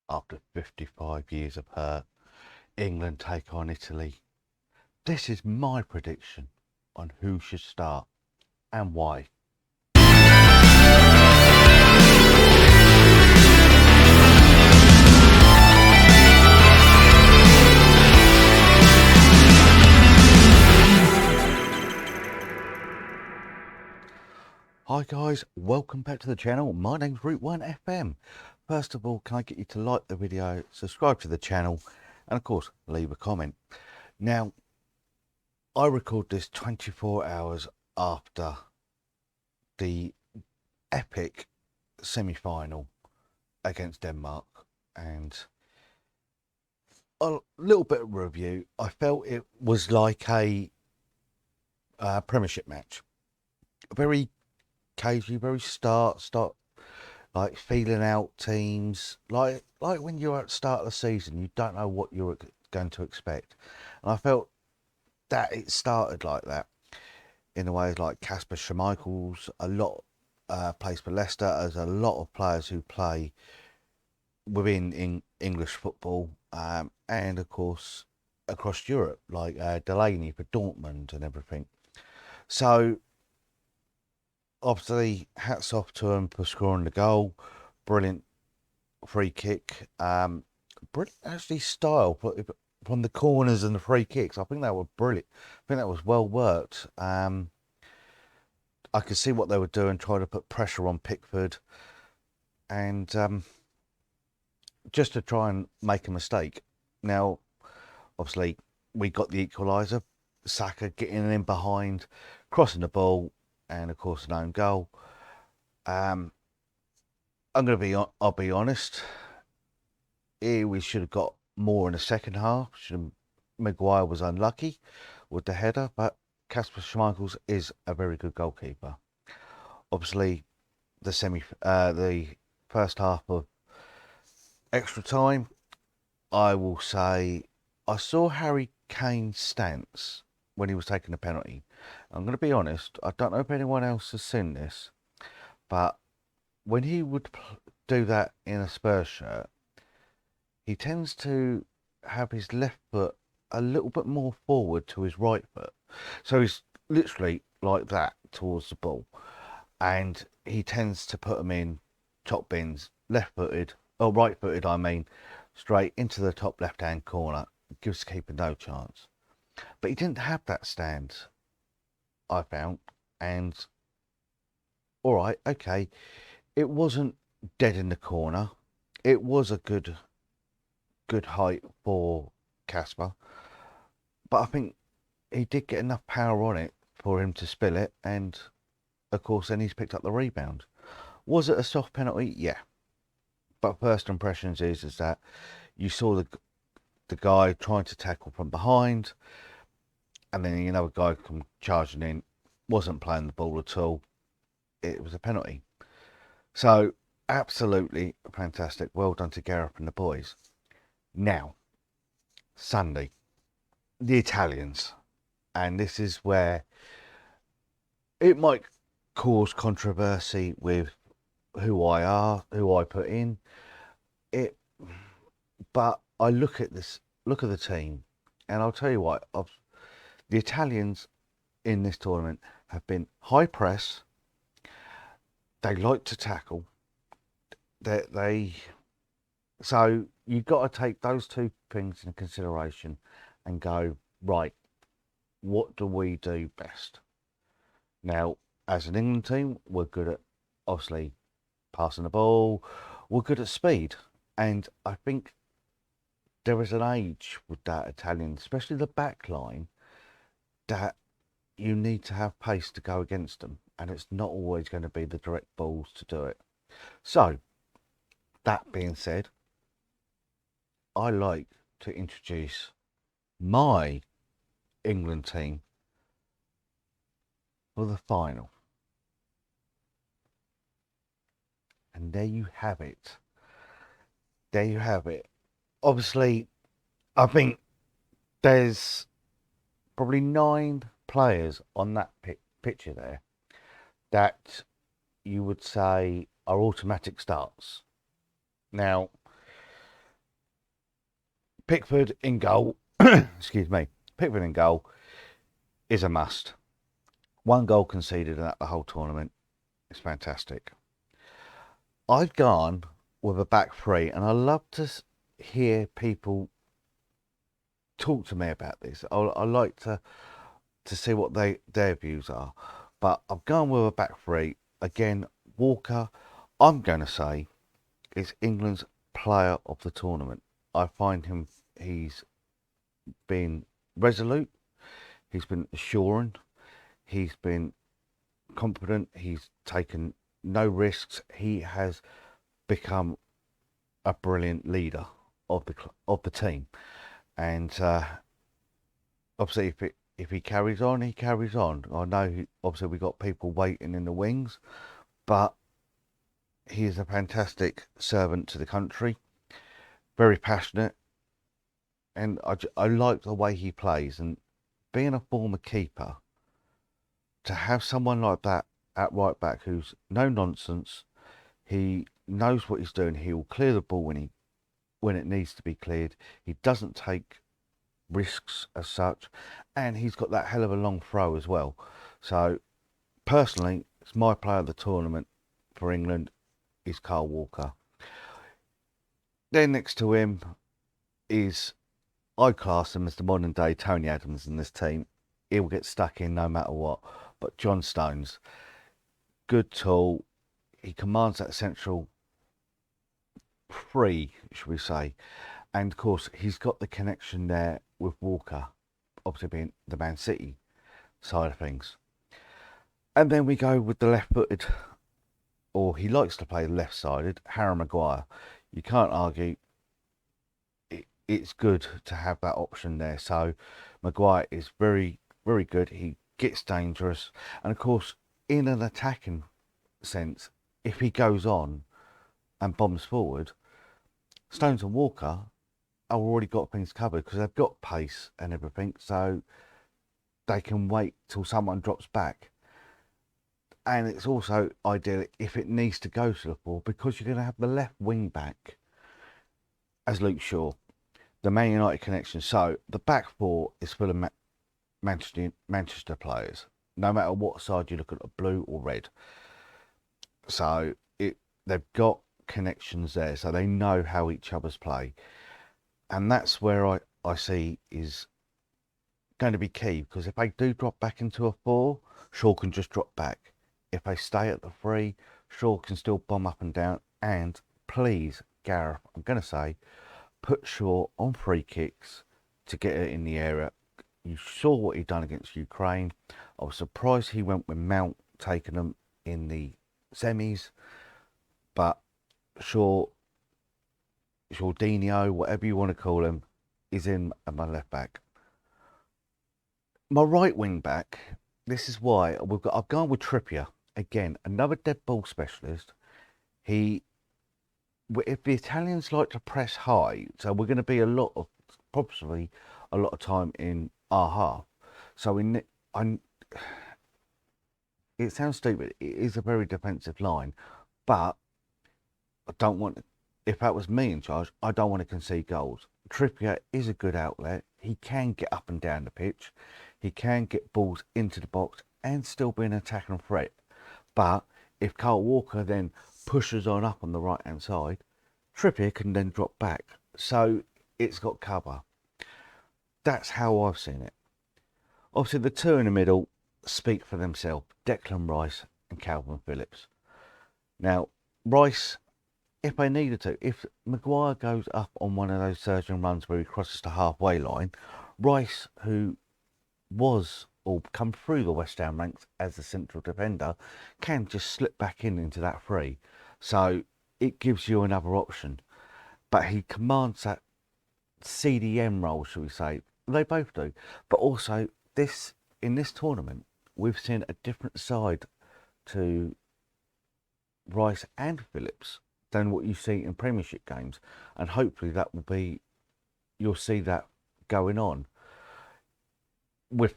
after 55 years of hurt. England take on Italy. This is my prediction on who should start and why. Hi guys, welcome back to the channel. My name's Route 1 FM. First of all, can I get you to like the video, subscribe to the channel, and of course, leave a comment. Now, I record this 24 hours after the epic semi-final against Denmark, and a little bit of review. I felt it was like a Premiership match. Very cagey, very start, like feeling out teams, like when you're at the start of the season, you don't know what you're going to expect. And I felt that it started like that in a way. Like Kasper Schmeichel's a lot plays for Leicester. There's a lot of players who play within English football, and of course across Europe, like Delaney for Dortmund and everything. So obviously, hats off to him for scoring the goal. Brilliant free kick. Brilliant, actually, style from the corners and the free kicks. I think that was brilliant. I think that was well worked. I could see what they were doing, trying to put pressure on Pickford, and just to try and make a mistake. Now, obviously, we got the equaliser. Saka getting in behind, crossing the ball, and of course an own goal. I'll be honest. Here we should have got more in the second half. Maguire was unlucky with the header, but Kasper Schmeichel is a very good goalkeeper. Obviously, the first half of extra time, I will say I saw Harry Kane's stance when he was taking the penalty. I'm going to be honest, I don't know if anyone else has seen this, but when he would do that in a Spurs shirt, he tends to have his left foot a little bit more forward to his right foot. So he's literally like that towards the ball. And he tends to put them in top bins, left footed, or right footed, I mean, straight into the top left hand corner. Gives the keeper no chance. But he didn't have that stance, I found. And all right, okay, it wasn't dead in the corner. It was a good height for Kasper, but I think he did get enough power on it for him to spill it, and of course then he's picked up the rebound. Was it a soft penalty? Yeah, but first impressions is that you saw the guy trying to tackle from behind, and then another guy come charging in, wasn't playing the ball at all. It was a penalty. So absolutely fantastic. Well done to Gareth and the boys. Now, Sunday, the Italians, and this is where it might cause controversy with who I put in it, but I look at the team, and I'll tell you what, the Italians in this tournament have been high press. They like to tackle. So you've got to take those two things into consideration and go, right, what do we do best? Now, as an England team, we're good at, obviously, passing the ball. We're good at speed. And I think there is an age with that Italian, especially the back line, that you need to have pace to go against them. And it's not always going to be the direct balls to do it. So, that being said, I like to introduce my England team for the final. And there you have it. There you have it. Obviously, I think there's probably 9 players on that picture there that you would say are automatic starts. Now, Pickford in goal. Excuse me. Pickford in goal is a must. 1 goal conceded in the whole tournament. It's fantastic. I've gone with a back three, and I love to hear people talk to me about this. I like to see what their views are. But I've gone with a back three. Again, Walker, I'm going to say, is England's player of the tournament. I find he's been resolute, he's been assuring, he's been confident, he's taken no risks. He has become a brilliant leader of the team. And obviously, if he carries on, he carries on. I know obviously we got people waiting in the wings, but he is a fantastic servant to the country, very passionate, and I like the way he plays. And being a former keeper, to have someone like that at right back who's no nonsense, he knows what he's doing. He will clear the ball when it needs to be cleared. He doesn't take risks as such, and he's got that hell of a long throw as well. So personally, it's my player of the tournament for England is Kyle Walker. Then next to him is, I class him as the modern day Tony Adams in this team. He'll get stuck in no matter what. But John Stones, good tool. He commands that central free, should we say. And of course, he's got the connection there with Walker, obviously being the Man City side of things. And then we go with the left-footed, or he likes to play left-sided, Harry Maguire. You can't argue. It's good to have that option there. So Maguire is very, very good. He gets dangerous. And of course, in an attacking sense, if he goes on and bombs forward, Stones and Walker have already got things covered because they've got pace and everything. So they can wait till someone drops back. And it's also ideal if it needs to go to the fore, because you're going to have the left wing back as Luke Shaw, the Man United connection. So the back four is full of Manchester players, no matter what side you look at, blue or red. So they've got connections there, so they know how each other's play. And that's where I see is going to be key, because if they do drop back into a four, Shaw can just drop back. If they stay at the three, Shaw can still bomb up and down. And please, Gareth, I'm going to say, put Shaw on free kicks to get it in the area. You saw what he'd done against Ukraine. I was surprised he went with Mount taking them in the semis. But Shawdinho, whatever you want to call him, is in at my left back. My right wing back, this is why I've gone with Trippier. Again, another dead ball specialist. If the Italians like to press high, so we're going to be probably a lot of time in our half. So it sounds stupid. It is a very defensive line, but I don't want. If that was me in charge, I don't want to concede goals. Trippier is a good outlet. He can get up and down the pitch. He can get balls into the box and still be an attacking threat. But if Kyle Walker then pushes on up on the right hand side, Trippier can then drop back. So it's got cover. That's how I've seen it. Obviously, the two in the middle speak for themselves. Declan Rice and Calvin Phillips. Now, Rice, if they needed to, if Maguire goes up on one of those surging runs where he crosses the halfway line, Rice, who was or come through the West Ham ranks as a central defender, can just slip back into that free. So it gives you another option. But he commands that CDM role, shall we say. They both do. But also, in this tournament, we've seen a different side to Rice and Phillips than what you see in Premiership games. And hopefully you'll see that going on. With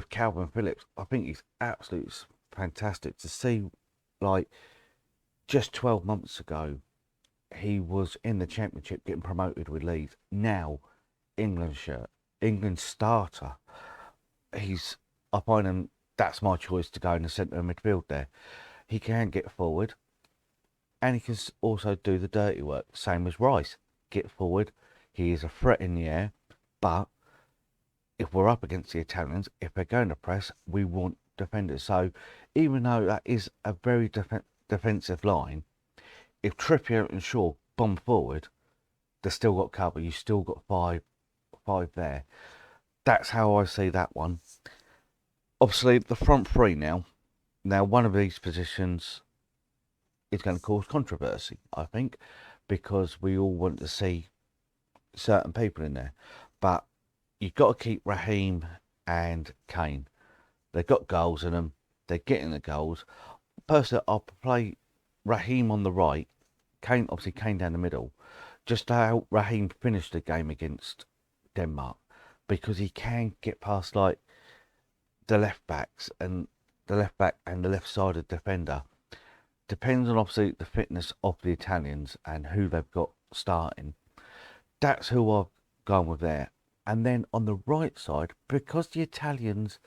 Calvin Phillips, I think he's absolutely fantastic to see. Like, just 12 months ago, he was in the Championship getting promoted with Leeds. Now England shirt, England starter. I find him, that's my choice to go in the centre of midfield there. He can get forward and he can also do the dirty work, same as Rice. Get forward, he is a threat in the air, but if we're up against the Italians, if they're going to press, we want defenders. So even though that is a very defensive line, if Trippier and Shaw bomb forward, they've still got cover. You've still got five there. That's how I see that one. Obviously, the front three now. Now, one of these positions is going to cause controversy, I think, because we all want to see certain people in there. But you've got to keep Raheem and Kane. They've got goals in them. They're getting the goals. Personally, I'll play Raheem on the right, Kane down the middle, just to help Raheem finish the game against Denmark, because he can get past like the left backs and the left back and the left sided defender. Depends on obviously the fitness of the Italians and who they've got starting. That's who I've gone with there. And then on the right side, because the Italians,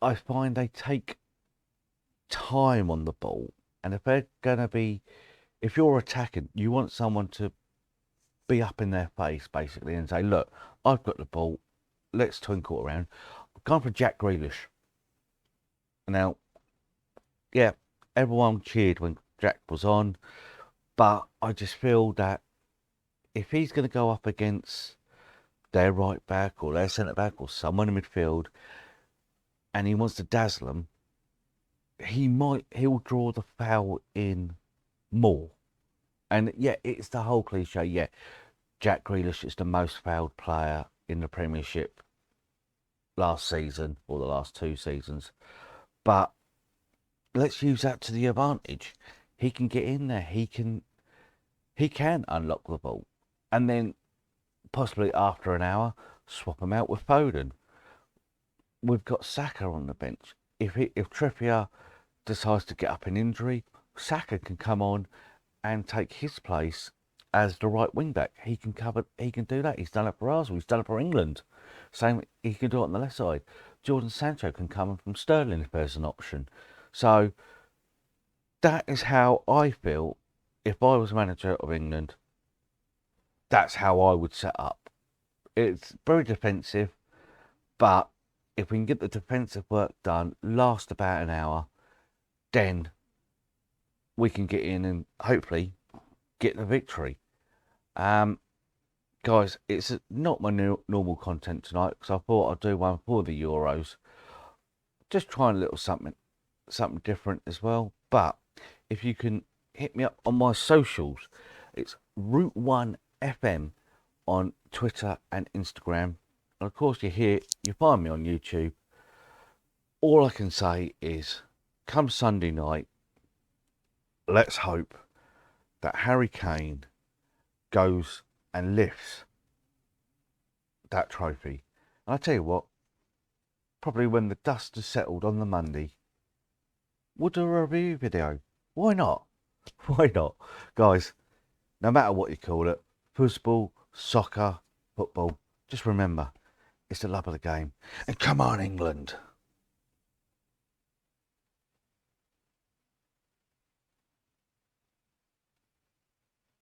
I find they take time on the ball, and if they're gonna be, if you're attacking, you want someone to be up in their face basically and say, look, I've got the ball, let's twinkle around. I've gone for Jack Grealish. Now, yeah, everyone cheered when Jack was on, but I just feel that if he's going to go up against their right back or their centre back or someone in midfield, and he wants to dazzle them, he'll draw the foul in more. And yeah, it's the whole cliche. Yeah, Jack Grealish is the most fouled player in the Premiership last season or the last 2 seasons, but let's use that to the advantage. He can get in there. He can unlock the ball, and then possibly after an hour swap him out with Foden. We've got Saka on the bench. If Trippier decides to get up in injury, Saka can come on and take his place as the right wing back. He can do that. He's done it for Arsenal. He's done it for England. Same, he can do it on the left side. Jordan Sancho can come in from Sterling if there's an option. So that is how I feel. If I was manager of England, that's how I would set up. It's very defensive, but if we can get the defensive work done, last about an hour, then we can get in and hopefully get the victory. Guys, it's not my normal content tonight because I thought I'd do one for the Euros. Just trying a little something different as well. But if you can hit me up on my socials, it's Route 1 FM on Twitter and Instagram. And of course, you find me on YouTube. All I can say is, come Sunday night, let's hope that Harry Kane goes and lifts that trophy. And I tell you what, probably when the dust has settled on the Monday, we'll do a review video. Why not? Why not? Guys, no matter what you call it, football, soccer, football, just remember, it's the love of the game. And come on, England.